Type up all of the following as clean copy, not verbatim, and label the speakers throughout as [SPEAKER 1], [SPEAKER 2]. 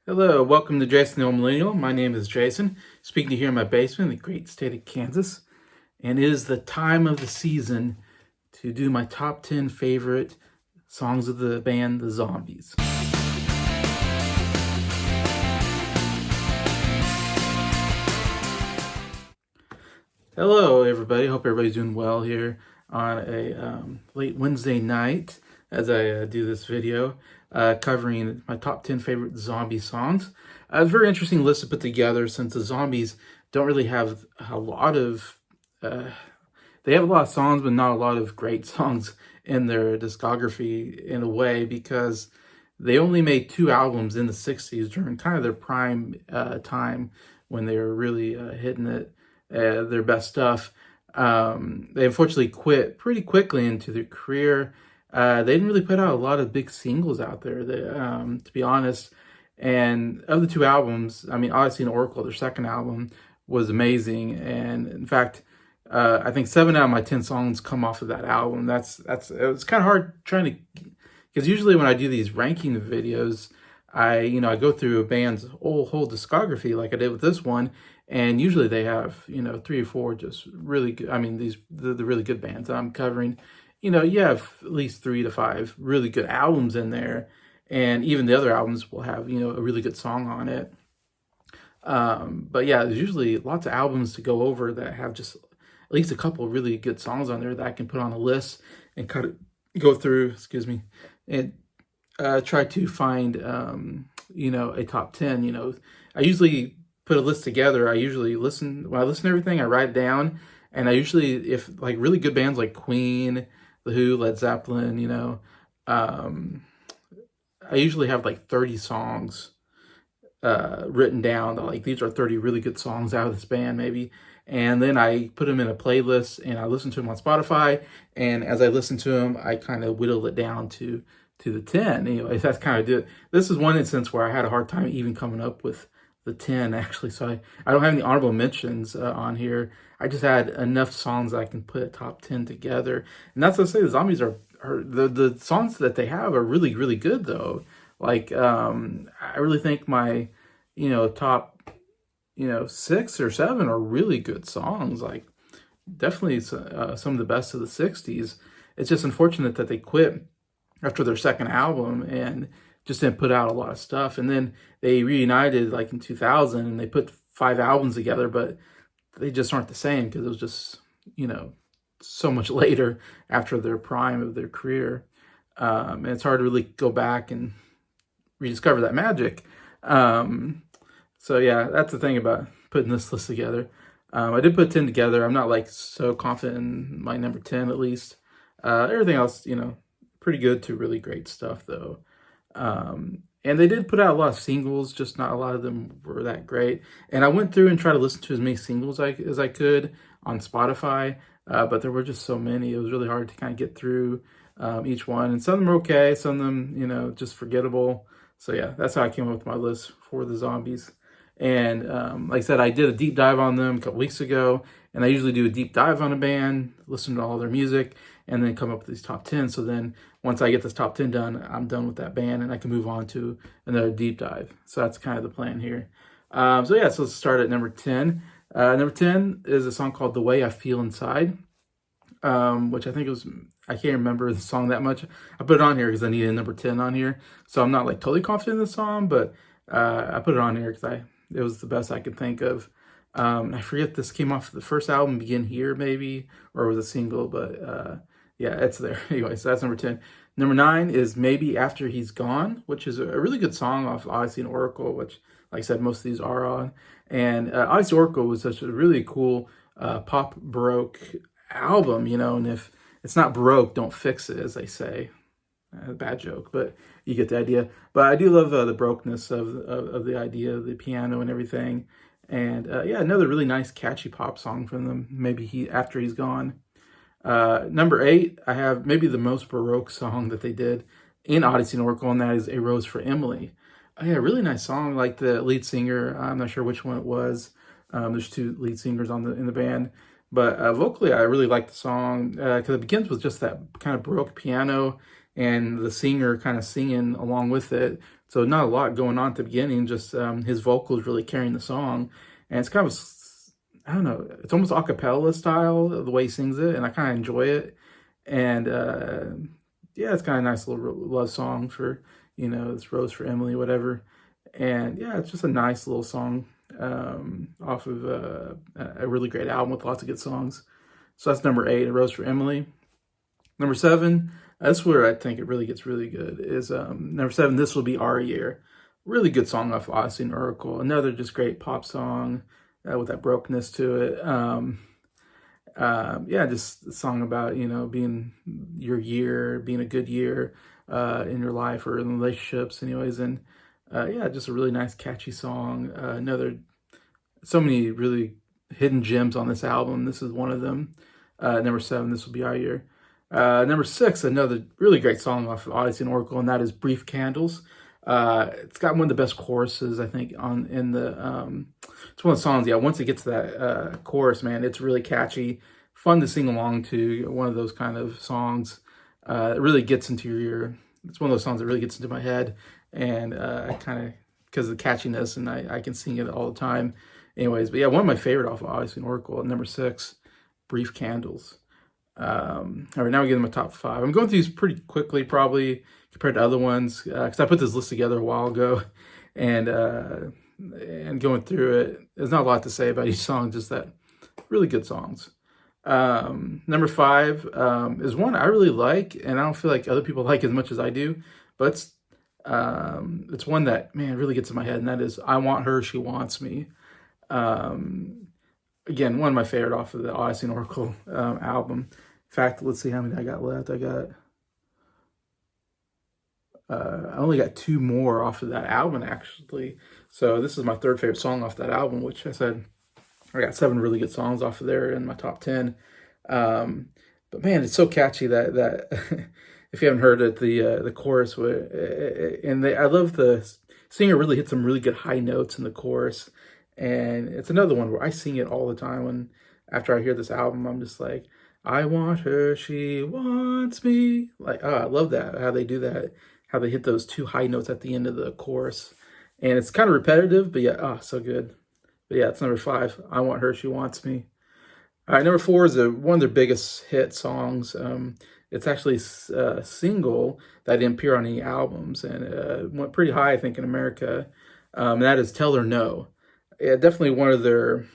[SPEAKER 1] Hello, welcome to Jason the Old Millennial. My name is Jason, speaking to you here in my basement in the great state of Kansas. And it is the time of the season to do my top 10 favorite songs of the band The Zombies. Hello, everybody. Hope everybody's doing well here on a late Wednesday night as I do this video covering my top 10 favorite zombie songs. It's a very interesting list to put together since the Zombies don't really have a lot of, they have a lot of songs, but not a lot of great songs in their discography in a way because they only made 2 albums in the 60s during kind of their prime time when they were really hitting it their best stuff. They unfortunately quit pretty quickly into their career. They didn't really put out a lot of big singles out there, to be honest. And of the 2 albums, I mean, Odyssey and Oracle, their second album, was amazing. And in fact, I think 7 out of my 10 songs come off of that album. It's kind of hard trying to, because usually when I do these ranking videos, I go through a band's whole discography like I did with this one, and usually they have 3 or 4 just really good. I mean, the really good bands that I'm covering. You have at least 3 to 5 really good albums in there, and even the other albums will have a really good song on it. But yeah, there's usually lots of albums to go over that have just at least a couple really good songs on there that I can put on a list and go through. Excuse me, and try to find a top 10. I usually put a list together. When I listen to everything, I write it down, and I usually, if like really good bands like Queen, The Who, Led Zeppelin, I usually have like 30 songs written down. Like, these are 30 really good songs out of this band, maybe. And then I put them in a playlist and I listen to them on Spotify. And as I listen to them, I kind of whittle it down to the 10. That's kind of it. This is one instance where I had a hard time even coming up with the 10, actually. So I don't have any honorable mentions on here. I just had enough songs that I can put a top 10 together. And that's what I say, the Zombies are the songs that they have are really, really good, though. Like, I really think my, top, 6 or 7 are really good songs. Like, definitely some of the best of the 60s. It's just unfortunate that they quit after their second album and just didn't put out a lot of stuff. And then they reunited like in 2000 and they put 5 albums together, but they just aren't the same because it was just, so much later after their prime of their career. And it's hard to really go back and rediscover that magic. So yeah, that's the thing about putting this list together. I did put 10 together. I'm not like so confident in my number 10 at least. Everything else, pretty good to really great stuff though. And they did put out a lot of singles, just not a lot of them were that great. And I went through and tried to listen to as many singles as I could on Spotify, but there were just so many. It was really hard to kind of get through each one. And some of them were okay, some of them, just forgettable. So yeah, that's how I came up with my list for the Zombies. And like I said, I did a deep dive on them a couple weeks ago, and I usually do a deep dive on a band, listen to all their music, and then come up with these top 10. So then once I get this top 10 done, I'm done with that band and I can move on to another deep dive. So that's kind of the plan here. So let's start at number 10. Number 10 is a song called The Way I Feel Inside, which I think I can't remember the song that much. I put it on here because I needed number 10 on here. So I'm not like totally confident in the song, but I put it on here because it was the best I could think of. I forget, this came off the first album, Begin Here, maybe, or it was a single, but yeah, it's there. Anyway, so that's number 10. Number 9 is Maybe After He's Gone, which is a really good song off Odyssey and Oracle, which, like I said, most of these are on. And Odyssey Oracle was such a really cool pop baroque album, and if it's not baroque, don't fix it, as they say. A bad joke, but you get the idea. But I do love the baroqueness of the idea of the piano and everything. And yeah, another really nice, catchy pop song from them, Maybe After He's Gone. Number 8, I have maybe the most baroque song that they did in Odyssey and Oracle, and that is A Rose for Emily. Yeah, really nice song. Like the lead singer, I'm not sure which one it was. There's 2 lead singers in the band. But vocally, I really like the song because it begins with just that kind of baroque piano and the singer kind of singing along with it So not a lot going on at the beginning, just his vocals really carrying the song. And it's kind of, I don't know, it's almost a cappella style, the way he sings it, and I kind of enjoy it. And yeah, it's kind of a nice little love song for, this Rose for Emily, whatever. And yeah, it's just a nice little song off of a really great album with lots of good songs. So that's number 8, A Rose for Emily. Number 7, that's where I think it really gets really good, is number 7, This Will Be Our Year. Really good song off Odyssey and Oracle. Another just great pop song with that brokenness to it. Yeah, just a song about, being your year, being a good year in your life or in relationships anyways. And yeah, just a really nice, catchy song. So many really hidden gems on this album. This is one of them. Number 7, This Will Be Our Year. Number 6, another really great song off of Odyssey and Oracle, and that is Brief Candles. It's got one of the best choruses, I think, it's one of the songs, yeah, once it gets to that chorus, man, it's really catchy, fun to sing along to, one of those kind of songs. It really gets into your ear. It's one of those songs that really gets into my head, and I kind of, because of the catchiness, and I can sing it all the time. Anyways, but yeah, one of my favorite off of Odyssey and Oracle, number 6, Brief Candles. All right, now we get in my top 5. I'm going through these pretty quickly, probably compared to other ones, because I put this list together a while ago, and going through it, there's not a lot to say about each song, just that really good songs. Number 5 is one I really like, and I don't feel like other people like as much as I do, but it's one that, man, really gets in my head, and that is I Want Her, She Wants Me. Again, one of my favorite off of the Odyssey and Oracle album. In fact, let's see how many I got left. I only got 2 more off of that album, actually. So this is my 3rd favorite song off that album, which I said I got 7 really good songs off of there in my top 10. But man, it's so catchy that if you haven't heard it, the chorus, I love the singer really hits some really good high notes in the chorus. And it's another one where I sing it all the time after I hear this album, I'm just like, I want her, she wants me. Like, I love that, how they do that, how they hit those 2 high notes at the end of the chorus. And it's kind of repetitive, but yeah, so good. But yeah, it's number 5, I Want Her, She Wants Me. All right, number 4 is one of their biggest hit songs. It's actually a single that didn't appear on any albums, and went pretty high, I think, in America. And that is Tell Her No. Yeah, definitely one of their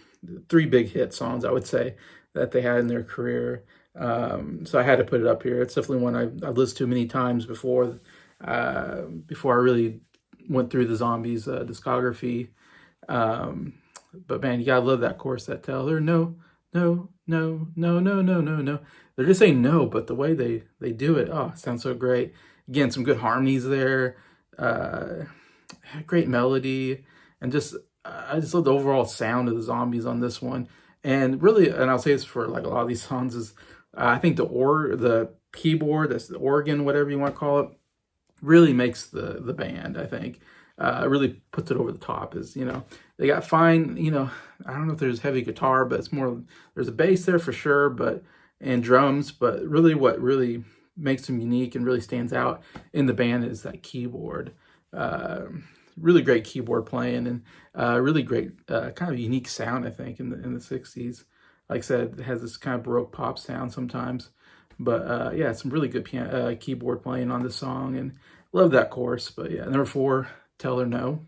[SPEAKER 1] 3 big hit songs, I would say, that they had in their career. So I had to put it up here. It's definitely one I've listened to many times before I really went through the Zombies discography. But man, you gotta love that chorus, that Tell Her No, no, no, no, no, no, no, no. They're just saying no, but the way they do it, it sounds so great. Again, some good harmonies there, great melody, and I just love the overall sound of the Zombies on this one. And really, and I'll say this for like a lot of these songs, is I think the keyboard, that's the organ, whatever you want to call it, really makes the band, I think. It really puts it over the top. They got fine, I don't know if there's heavy guitar, but it's more, there's a bass there for sure, and drums, but really what really makes them unique and really stands out in the band is that keyboard. Really great keyboard playing, and really great kind of unique sound, I think, in the 60s. Like I said, it has this kind of Baroque pop sound sometimes. But yeah, some really good keyboard playing on this song, and love that chorus. But yeah, number 4, Tell Her No.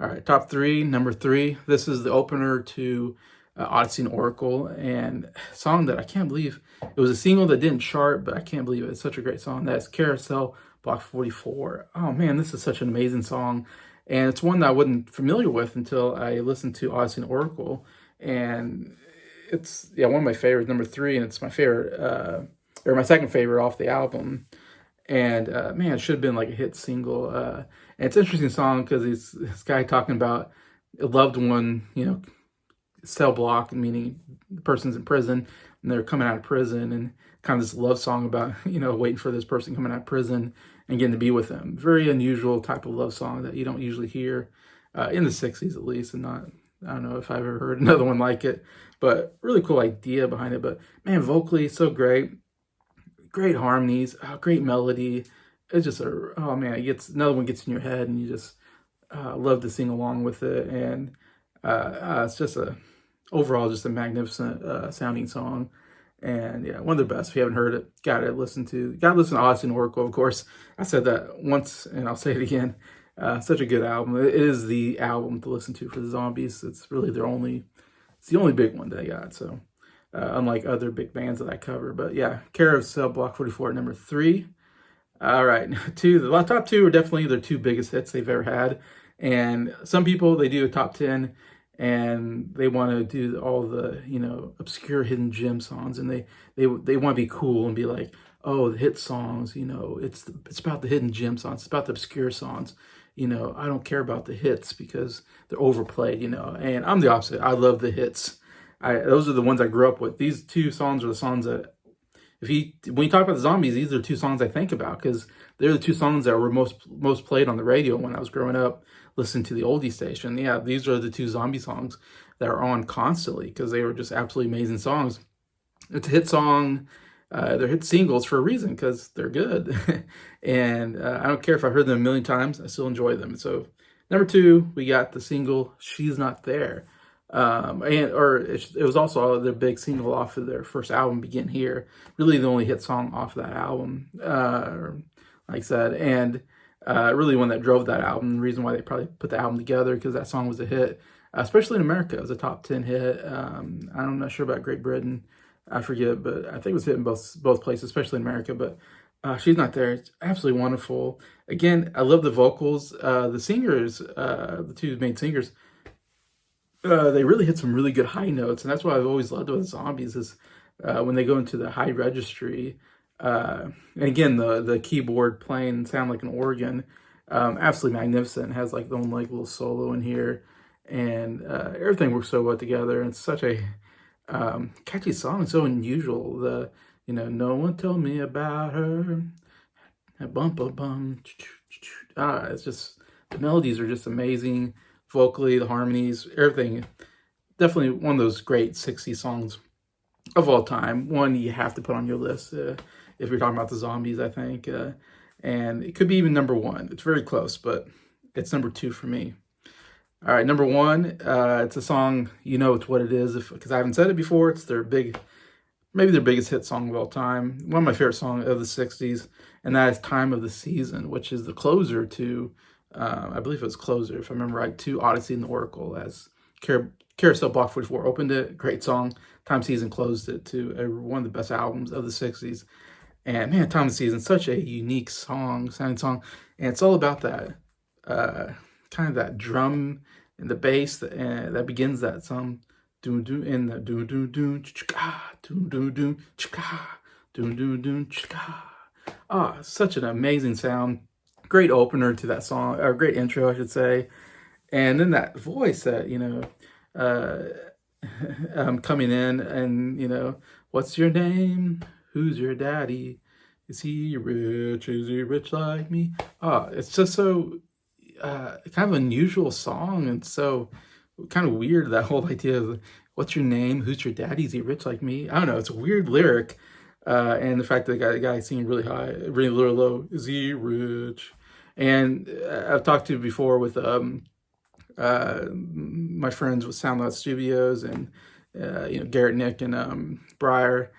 [SPEAKER 1] All right, top 3, number 3. This is the opener to Odyssey and Oracle, and a song that I can't believe, it was a single that didn't chart, but I can't believe it. It's such a great song. That's Carousel, Block 44. Oh man, this is such an amazing song. And it's one that I wasn't familiar with until I listened to Odyssey and Oracle. And it's, yeah, one of my favorites, number 3, and it's my favorite, or my second favorite off the album. And man, it should have been like a hit single. And it's an interesting song because this guy talking about a loved one, cell block, meaning the person's in prison and they're coming out of prison, and kind of this love song about, waiting for this person coming out of prison and getting to be with them. Very unusual type of love song that you don't usually hear in the 60s, at least, and I don't know if I've ever heard another one like it, but really cool idea behind it. But man, vocally, so great. Great harmonies, great melody, it's just oh man, another one gets in your head, and you just love to sing along with it. And it's just overall just a magnificent sounding song. And yeah, one of the best. If you haven't heard it, gotta listen to Odyssey and Oracle. Of course, I said that once, and I'll say it again. Such a good album. It is the album to listen to for the Zombies. It's really it's the only big one they got. So unlike other big bands that I cover, but yeah, Carousel, Block 44 at number 3. All right, the top 2 are definitely their 2 biggest hits they've ever had. And some people, they do a top 10 and they want to do all the, obscure hidden gem songs, and they want to be cool and be like, oh, the hit songs, it's about the hidden gem songs, it's about the obscure songs. I don't care about the hits because they're overplayed, and I'm the opposite. I love the hits. Those are the ones I grew up with. These 2 songs are the songs that, when you talk about the Zombies, these are the 2 songs I think about, because they're the 2 songs that were most played on the radio when I was growing up, listening to the oldie station. Yeah, these are the 2 Zombie songs that are on constantly because they were just absolutely amazing songs. It's a hit song. They're hit singles for a reason, because they're good. And I don't care if I've heard them a million times, I still enjoy them. So number 2, we got the single "She's Not There." It was also their big single off of their first album, Begin Here. Really the only hit song off of that album, like I said. And really one that drove that album. The reason why they probably put the album together, because that song was a hit, especially in America. It was a top 10 hit. I'm not sure about Great Britain. I forget, but I think it was hit in both places, especially in America. But She's Not There. It's absolutely wonderful. Again, I love the vocals. The singers, the 2 main singers, they really hit some really good high notes, and that's what I've always loved with Zombies is when they go into the high registry. And again, the keyboard playing sound like an organ, absolutely magnificent. It has like the own like little solo in here, and everything works so well together. And it's such a catchy song, so unusual. No one told me about her. Bum bum bum. It's just, the melodies are just amazing. Vocally, the harmonies, everything. Definitely one of those great 60s songs of all time. One you have to put on your list if you're talking about the Zombies, I think. And it could be even number 1. It's very close, but it's number 2 for me. All right, number 1, it's a song, it's what it is, because I haven't said it before. It's maybe their biggest hit song of all time. One of my favorite songs of the 60s, and that is Time of the Season, which is the closer to, I believe it was closer, if I remember right, to Odyssey and the Oracle, as Carousel, Block 44 opened it. Great song. Time Season closed it to one of the best albums of the 60s. And man, Time of the Season, such a unique sounding song. And it's all about that, kind of that drum and the bass that begins that song. Do do in the do do do chika do do do chika do do do chika. Such an amazing sound. Great opener to that song, or great intro, I should say. And then that voice that, coming in and, what's your name? Who's your daddy? Is he rich? Is he rich like me? It's just so kind of unusual song, and so kind of weird, that whole idea of what's your name? Who's your daddy? Is he rich like me? I don't know. It's a weird lyric. And the fact that the guy singing really high, really low, is he rich? And I've talked to before with my friends with SoundCloud Studios and Garrett, Nick, and Briar,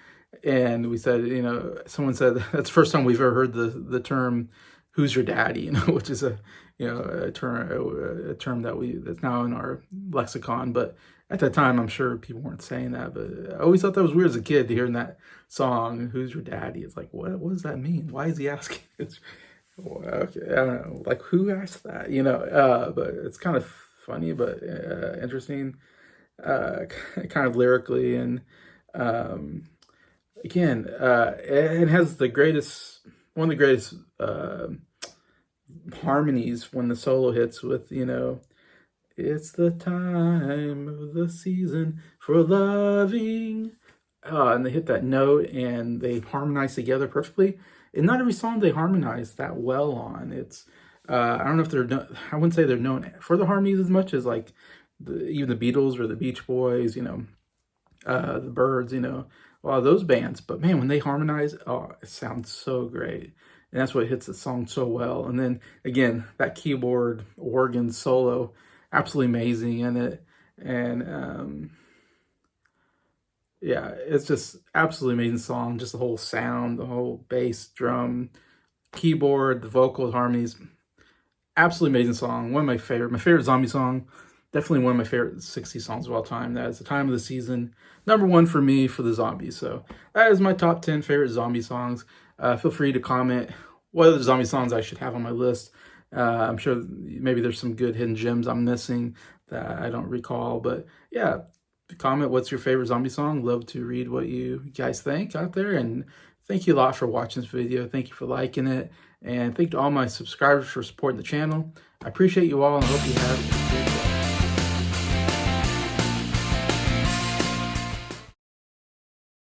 [SPEAKER 1] and we said, someone said that's the first time we've ever heard the term "who's your daddy," which is a term that's now in our lexicon. But at that time, I'm sure people weren't saying that. But I always thought that was weird as a kid to hear in that song, "Who's your daddy?" It's like, what does that mean? Why is he asking? Okay, I don't know, like, who asked that? But it's kind of funny, but interesting, kind of lyrically, and again, it has one of the greatest harmonies when the solo hits with, it's the time of the season for loving, and they hit that note and they harmonize together perfectly. And not every song they harmonize that well on. It's I don't know if I wouldn't say they're known for the harmonies as much as like even the Beatles or the Beach Boys, the Byrds, a lot of those bands. But man, when they harmonize, it sounds so great. and that's what hits the song so well. And then again, that keyboard organ solo, absolutely amazing in it. And yeah, it's just absolutely amazing song. Just the whole sound, the whole bass, drum, keyboard, the vocals, harmonies, absolutely amazing song. One of my favorite zombie song. Definitely one of my favorite 60s songs of all time. That is The Time of the Season. #1 for me for the zombies. So that is my top 10 favorite zombie songs. Feel free to comment what other zombie songs I should have on my list. I'm sure maybe there's some good hidden gems I'm missing that I don't recall. But yeah, comment what's your favorite zombie song. Love to read what you guys think out there. And thank you a lot for watching this video. Thank you for liking it. And thank you to all my subscribers for supporting the channel. I appreciate you all and hope you have a good day.